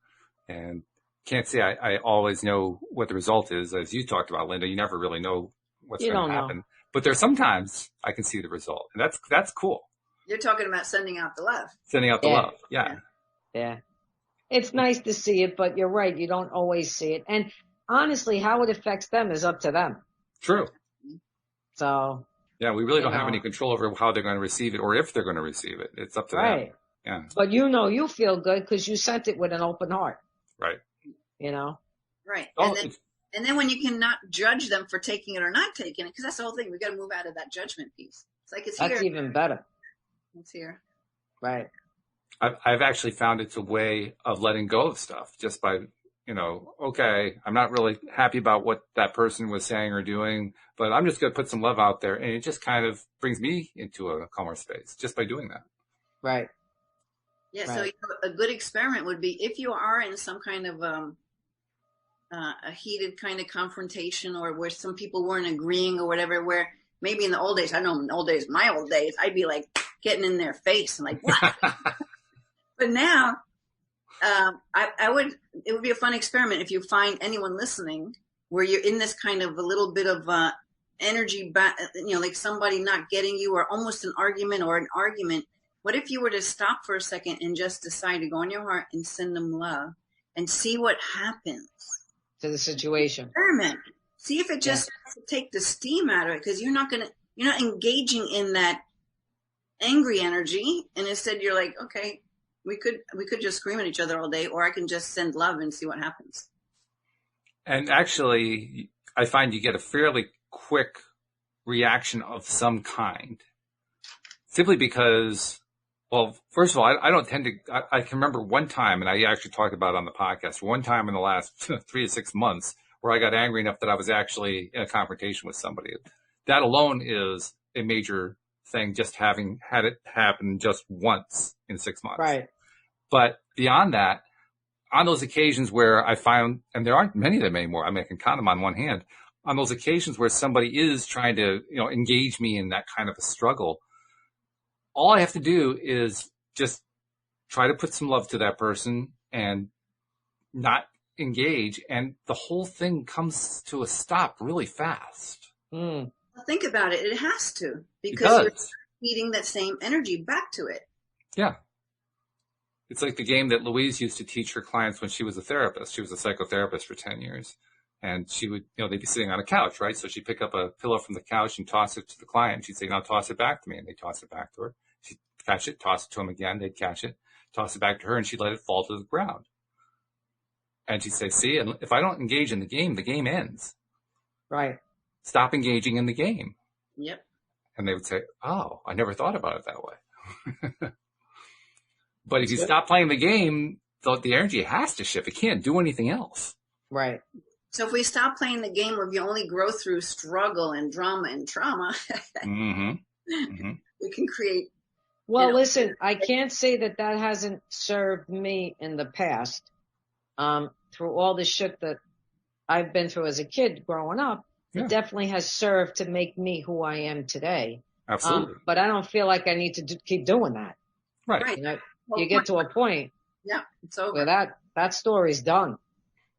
And can't say I always know what the result is. As you talked about, Linda, you never really know what's going to happen. But there's sometimes I can see the result, and that's cool. You're talking about sending out the love. Sending out the love, yeah. Yeah. It's nice to see it, but you're right. You don't always see it. And honestly, how it affects them is up to them. True. So. Yeah, we really don't have any control over how they're going to receive it or if they're going to receive it. It's up to them. Yeah. But you feel good because you sent it with an open heart. Right. Right. And then when you cannot judge them for taking it or not taking it, because that's the whole thing. We've got to move out of that judgment piece. It's like it's here. That's even better. It's here. Right. I've actually found it's a way of letting go of stuff just by, okay, I'm not really happy about what that person was saying or doing, but I'm just going to put some love out there. And it just kind of brings me into a calmer space just by doing that. Right. Yeah. Right. So a good experiment would be if you are in some kind of a heated kind of confrontation or where some people weren't agreeing or whatever, where maybe in the old days, I know in the my old days, I'd be like getting in their face and like, what? But now, it would be a fun experiment if you find anyone listening where you're in this kind of a little bit of energy, like somebody not getting you or almost an argument What if you were to stop for a second and just decide to go in your heart and send them love and see what happens? To the situation. Experiment. See if it just take the steam out of it, because you're not engaging in that angry energy, and instead you're like, okay, we could just scream at each other all day, or I can just send love and see what happens. And actually, I find you get a fairly quick reaction of some kind, simply because, well, first of all, I don't tend to, I can remember one time, and I actually talked about it on the podcast, one time in the last 3 to 6 months where I got angry enough that I was actually in a confrontation with somebody. That alone is a major thing, just having had it happen just once in 6 months. Right. But beyond that, on those occasions where I find, and there aren't many of them anymore, I mean, I can count them on one hand, on those occasions where somebody is trying to, engage me in that kind of a struggle, all I have to do is just try to put some love to that person and not engage, and the whole thing comes to a stop really fast. Mm. Well, think about it. It has to, because you're feeding that same energy back to it. Yeah. It's like the game that Louise used to teach her clients when she was a therapist. She was a psychotherapist for 10 years. And she would, they'd be sitting on a couch, right? So she'd pick up a pillow from the couch and toss it to the client. She'd say, now toss it back to me. And they'd toss it back to her. She'd catch it, toss it to him again. They'd catch it, toss it back to her, and she'd let it fall to the ground. And she'd say, see, and if I don't engage in the game ends. Right. Stop engaging in the game. Yep. And they would say, oh, I never thought about it that way. But if you stop playing the game, the energy has to shift. It can't do anything else. Right. So if we stop playing the game where you only grow through struggle and drama and trauma, we can create. Well, listen, I can't say that hasn't served me in the past. Through all the shit that I've been through as a kid growing up, it definitely has served to make me who I am today. Absolutely. But I don't feel like I need to keep doing that. Right. You get to a point. Yeah, it's over. Where that story's done.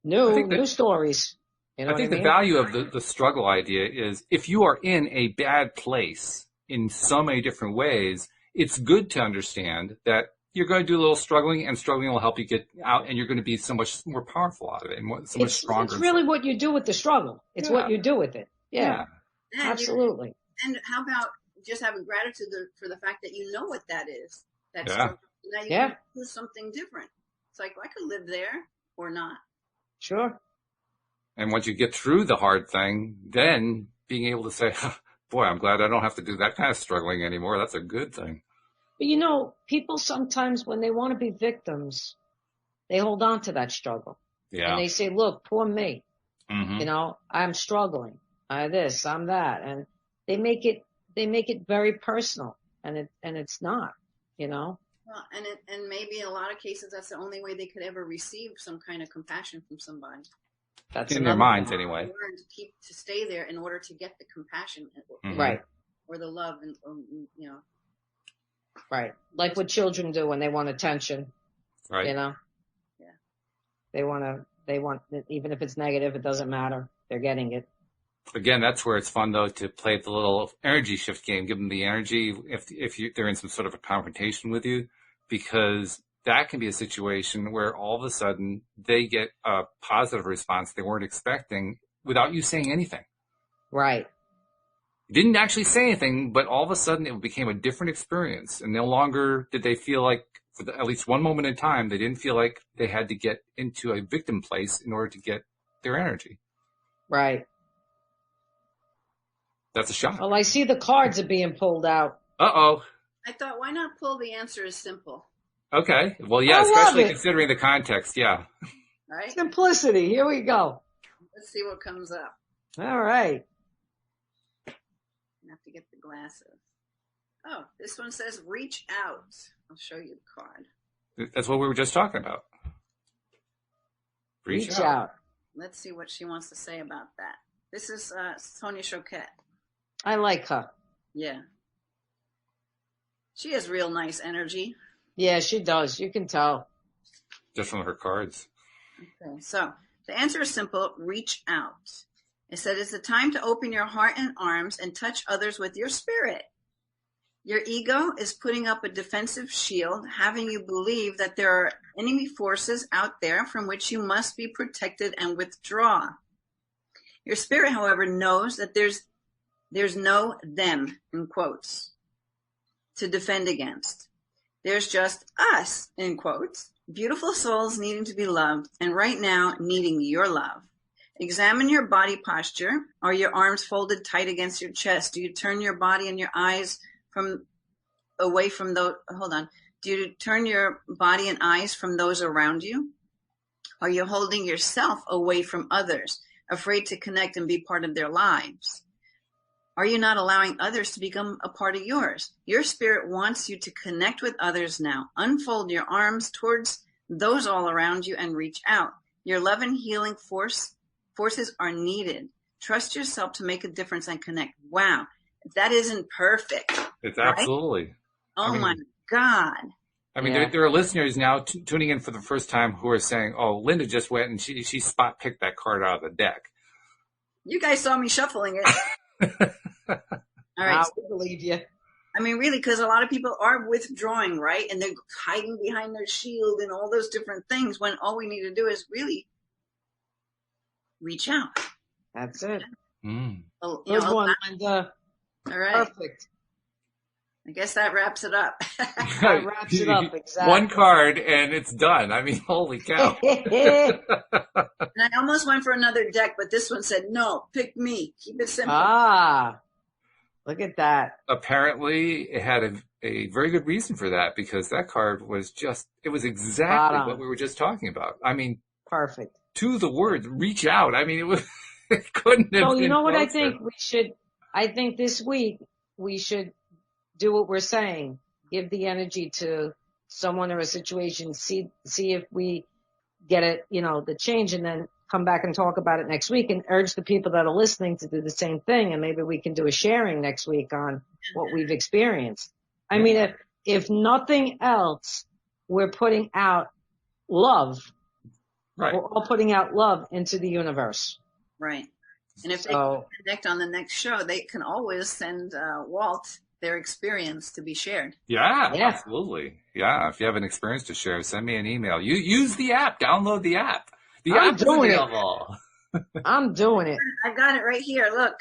New stories. I think the value of the struggle idea is, if you are in a bad place in so many different ways, it's good to understand that you're going to do a little struggling, and struggling will help you get out, and you're going to be so much more powerful out of it, and much stronger. It's really what you do with the struggle. It's what you do with it. Yeah. Absolutely. And how about just having gratitude for the fact that you know what that is? That's struggle. Now you can do something different. It's like, well, I could live there or not. Sure. And once you get through the hard thing, then being able to say, boy, I'm glad I don't have to do that kind of struggling anymore. That's a good thing. But people sometimes, when they want to be victims, they hold on to that struggle. Yeah. And they say, look, poor me. Mm-hmm. I'm struggling. I'm this, I'm that. And they make it very personal, and it's not, Well, and maybe in a lot of cases, that's the only way they could ever receive some kind of compassion from somebody. That's in their minds, anyway. Learn to stay there in order to get the compassion, right, or the love, and right, like what children do when they want attention, right? Yeah, they want, even if it's negative, it doesn't matter. They're getting it. Again, that's where it's fun, though, to play the little energy shift game. Give them the energy if they're in some sort of a confrontation with you, because that can be a situation where all of a sudden they get a positive response they weren't expecting without you saying anything. Right. You didn't actually say anything, but all of a sudden it became a different experience. And no longer did they feel like, for at least one moment in time, they didn't feel like they had to get into a victim place in order to get their energy. Right. That's a shot. Well, I see the cards are being pulled out. Uh-oh. I thought, why not pull the answer is simple? Okay. Well, yeah, especially considering the context, yeah. Right? Simplicity. Here we go. Let's see what comes up. All right. I have to get the glasses. Oh, this one says reach out. I'll show you the card. That's what we were just talking about. Reach out. Let's see what she wants to say about that. This is Sonia Choquette. I like her. Yeah. She has real nice energy. Yeah, she does. You can tell. Just from her cards. Okay, so the answer is simple. Reach out. It said it's the time to open your heart and arms and touch others with your spirit. Your ego is putting up a defensive shield, having you believe that there are enemy forces out there from which you must be protected and withdraw. Your spirit, however, knows that there's no them, in quotes, to defend against. There's just us, in quotes, beautiful souls needing to be loved, and right now needing your love. Examine your body posture. Are your arms folded tight against your chest? Do you turn your body and your eyes away from those? Hold on. Do you turn your body and eyes from those around you? Are you holding yourself away from others, afraid to connect and be part of their lives? Are you not allowing others to become a part of yours? Your spirit wants you to connect with others now. Unfold your arms towards those all around you and reach out. Your love and healing forces are needed. Trust yourself to make a difference and connect. Wow. If that isn't perfect. It's right? absolutely. Oh, my God. I mean, there are listeners now tuning in for the first time who are saying, oh, Linda just went and she spot picked that card out of the deck. You guys saw me shuffling it. All right. I believe you. I mean, really, because a lot of people are withdrawing, right? And they're hiding behind their shield and all those different things when all we need to do is really reach out. That's it. Well, Here's one, Linda. All right. Perfect. I guess that wraps it up. That wraps it up, exactly. One card and it's done. I mean, holy cow. And I almost went for another deck, but this one said, no, pick me. Keep it simple. Look at that. Apparently, it had a very good reason for that, because that card was it was exactly what we were just talking about. I mean, perfect. To the word, reach out. I mean, it couldn't have been you know what closer. I think we should, I think this week we should do what we're saying. Give the energy to someone or a situation, see if we get it, the change, and then come back and talk about it next week and urge the people that are listening to do the same thing. And maybe we can do a sharing next week on what we've experienced. I mean, if nothing else, we're putting out love. Right. We're all putting out love into the universe. Right. And if they can connect on the next show, they can always send Walt their experience to be shared. Yeah, absolutely. Yeah, if you have an experience to share, send me an email. You use the app. Download the app. The I'm app is doing available. I'm doing it. I got it right here. Look.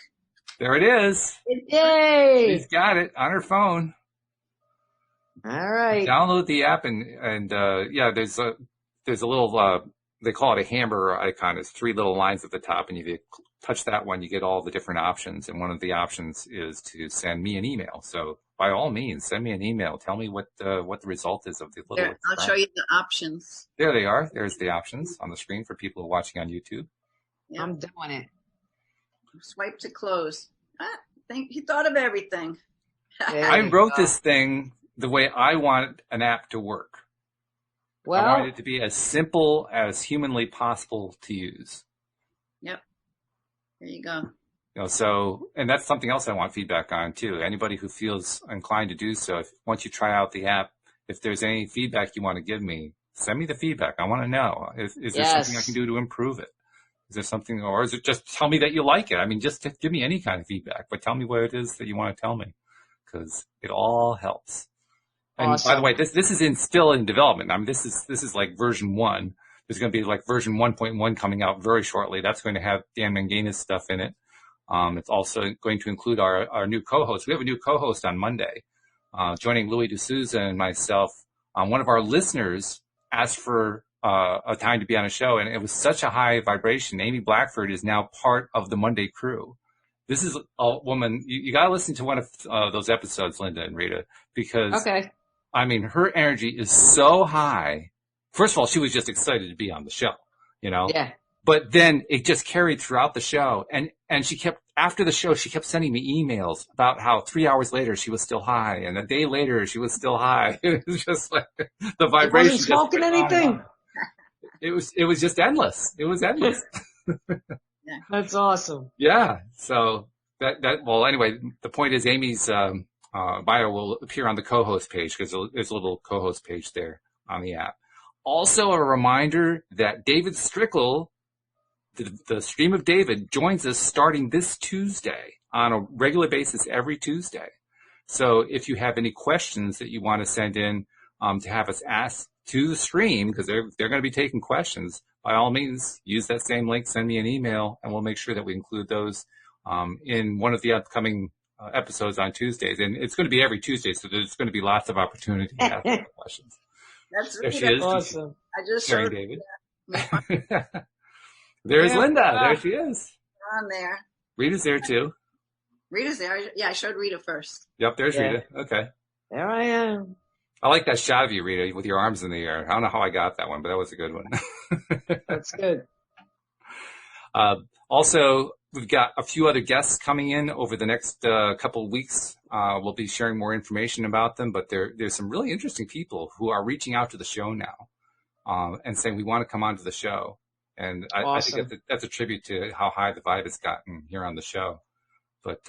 There it is. Yay! She's got it on her phone. All right. Download the app and there's a little they call it a hamburger icon. It's 3 little lines at the top, and if you touch that one, you get all the different options. And one of the options is to send me an email. So by all means, send me an email. Tell me what the result is of the little. There, I'll show you the options. There they are. There's the options on the screen for people watching on YouTube. Yep. I'm doing it. Swipe to close. He thought of everything. I wrote this thing the way I want an app to work. Well, I wanted it to be as simple as humanly possible to use. Yep. There you go. And that's something else I want feedback on too. Anybody who feels inclined to do so, once you try out the app, if there's any feedback you want to give me, send me the feedback. I want to know. Is there something I can do to improve it? Is there something, or is it just tell me that you like it? I mean, just give me any kind of feedback, but tell me what it is that you want to tell me, because it all helps. And awesome. By the way, this is still in development. I mean, this is like version 1. There's going to be like version 1.1 coming out very shortly. That's going to have Dan Manganis stuff in it. It's also going to include our new co-host. We have a new co-host on Monday, joining Louis D'Souza and myself. One of our listeners asked for a time to be on a show, and it was such a high vibration. Amy Blackford is now part of the Monday crew. This is a woman. You got to listen to one of those episodes, Linda and Rita, because I mean, her energy is so high. First of all, she was just excited to be on the show, Yeah. But then it just carried throughout the show. And she kept, after the show, she kept sending me emails about how 3 hours later she was still high. And a day later she was still high. It was just like the vibration. Wasn't smoking anything. It was just endless. It was endless. Yeah. That's awesome. Yeah. So well, anyway, the point is Amy's, bio will appear on the co-host page, because there's a little co-host page there on the app. Also, a reminder that David Strickle, the Stream of David, joins us starting this Tuesday on a regular basis every Tuesday. So if you have any questions that you want to send in to have us ask to the stream, because they're going to be taking questions, by all means, use that same link, send me an email, and we'll make sure that we include those in one of the upcoming episodes on Tuesdays. And it's going to be every Tuesday, so there's going to be lots of opportunity to ask questions. That's There really she is. Awesome. I just Sharing showed David. yeah, There's Yeah. Linda. There she is. on there. Rita's there too. Rita's there. Yeah, I showed Rita first. Yep, there's Yeah. Rita. Okay. There I am. I like that shot of you, Rita, with your arms in the air. I don't know how I got that one, but that was a good one. That's good. Also, we've got a few other guests coming in over the next couple of weeks. We'll be sharing more information about them, but there's some really interesting people who are reaching out to the show now and saying, we want to come onto the show. And I think that's a tribute to how high the vibe has gotten here on the show. But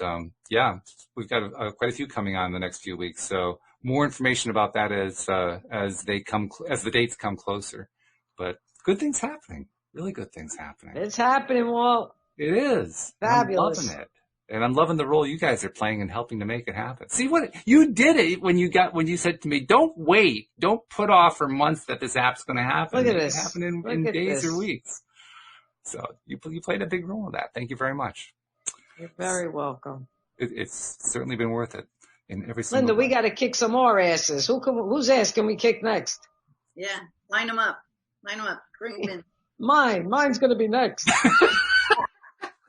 yeah, we've got quite a few coming on in the next few weeks. So more information about that as the dates come closer. But good things happening. Really good things happening. It's happening, Walt. It is. Fabulous. I'm loving it. And I'm loving the role you guys are playing in helping to make it happen. See what you did it when you said to me, don't wait, don't put off for months that this app's going to happen. Look at It this. can happen in Look at days this. or weeks. So you played a big role in that. Thank you very much. You're very welcome. It's certainly been worth it in every single Linda, we way. got to kick some more asses. Whose ass can we kick next? Yeah, line them up. Bring them in. Mine's going to be next.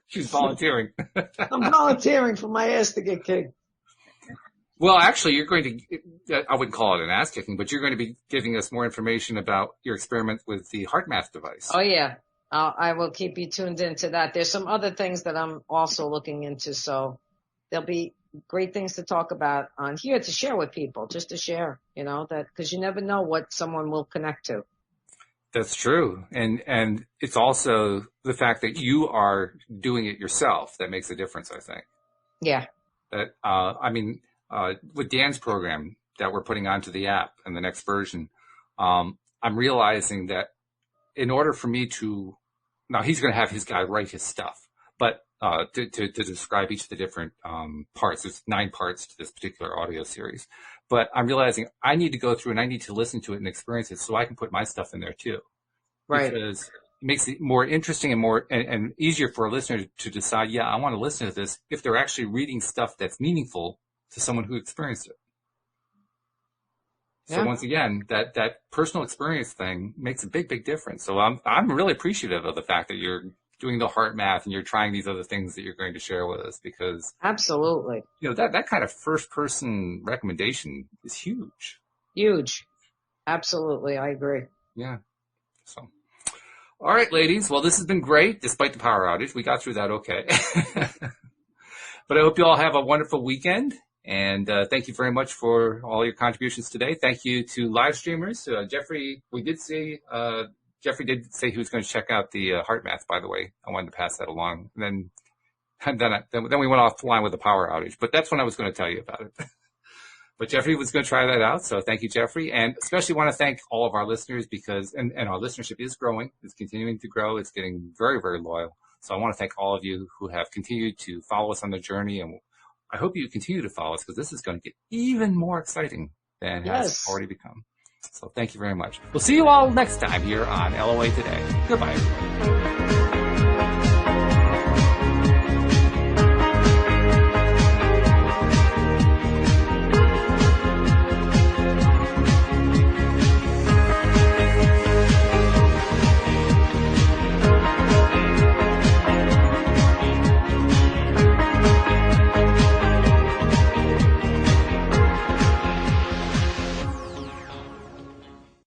She's volunteering. I'm volunteering for my ass to get kicked. Well, actually, you're going to, I wouldn't call it an ass kicking, but you're going to be giving us more information about your experiment with the HeartMath device. Oh, yeah. I will keep you tuned into that. There's some other things that I'm also looking into, so there'll be great things to talk about on here to share with people, just to share, that because you never know what someone will connect to. That's true. And it's also the fact that you are doing it yourself that makes a difference, I think. Yeah. That, with Dan's program that we're putting onto the app and the next version, I'm realizing that in order for me now he's going to have his guy write his stuff, but to describe each of the different parts, there's 9 parts to this particular audio series. But I'm realizing I need to go through and I need to listen to it and experience it so I can put my stuff in there too. Right. Because it makes it more interesting and more and easier for a listener to decide, yeah, I want to listen to this if they're actually reading stuff that's meaningful to someone who experienced it. So Yeah. once again, that personal experience thing makes a big, big difference. So I'm really appreciative of the fact that you're doing the HeartMath and you're trying these other things that you're going to share with us because Absolutely. that kind of first person recommendation is huge. Huge. Absolutely. I agree. Yeah. So, all right, ladies. Well, this has been great despite the power outage. We got through that okay. But I hope you all have a wonderful weekend. And thank you very much for all your contributions today. Thank you to live streamers. Jeffrey, Jeffrey did say he was going to check out the HeartMath, by the way. I wanted to pass that along. And then we went off the line with the power outage. But that's when I was going to tell you about it. But Jeffrey was going to try that out. So thank you, Jeffrey. And especially want to thank all of our listeners because, and our listenership is growing. It's continuing to grow. It's getting very, very loyal. So I want to thank all of you who have continued to follow us on the journey. And I hope you continue to follow us because this is going to get even more exciting than it has already become. So thank you very much. We'll see you all next time here on LOA Today. Goodbye, everybody.